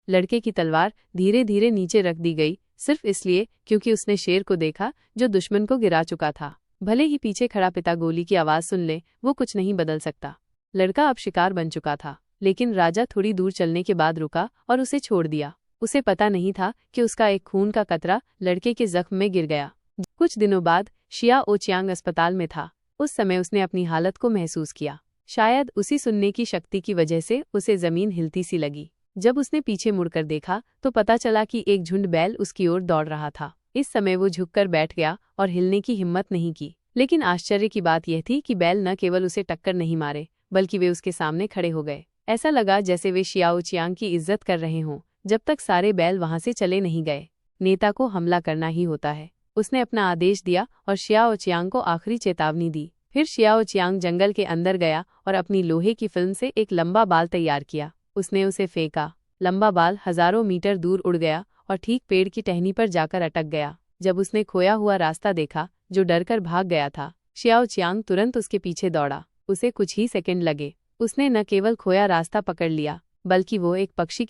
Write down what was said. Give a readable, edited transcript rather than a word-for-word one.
लड़के की तलवार धीरे धीरे नीचे रख दी गई, सिर्फ इसलिए क्योंकि उसने शेर को देखा जो दुश्मन को गिरा चुका था। भले ही पीछे खड़ा पिता गोली की आवाज सुन ले, वो कुछ नहीं बदल सकता। लड़का अब शिकार बन चुका था, लेकिन राजा थोड़ी दूर चलने के बाद रुका और उसे छोड़ दिया। उसे पता नहीं था कि उसका एक खून का कतरा लड़के के जख्म में गिर गया। कुछ दिनों बाद शिया ओ चियांग अस्पताल में था। उस समय उसने अपनी हालत को महसूस किया। शायद उसी सुनने की शक्ति की वजह से उसे जमीन हिलती सी लगी। जब उसने पीछे मुड़कर देखा तो पता चला कि एक झुंड बैल उसकी ओर दौड़ रहा था। इस समय वो झुककर बैठ गया और हिलने की हिम्मत नहीं की। लेकिन आश्चर्य की बात यह थी कि बैल न केवल उसे टक्कर नहीं मारे, बल्कि वे उसके सामने खड़े हो गए। ऐसा लगा जैसे वे शियाओ चियांग की इज्जत कर रहे हों, जब तक सारे बैल वहां से चले नहीं गए। नेता को हमला करना ही होता है। उसने अपना आदेश दिया और शियाओ चियांग को आखिरी चेतावनी दी। फिर शियाओ चियांग जंगल के अंदर गया और अपनी लोहे की फिल्म से एक लंबा बाल तैयार किया। उसने उसे फेंका। लंबा बाल हजारों मीटर दूर उड़ गया और ठीक पेड़ की टहनी पर जाकर अटक गया। जब उसने खोया हुआ रास्ता देखा, जो डरकर भाग गया था, शियाओ चियांग तुरंत उसके पीछे दौड़ा। उसे कुछ ही सेकंड लगे। उसने न केवल खोया रास्ता पकड़ लिया, बल्कि वो एक पक्षी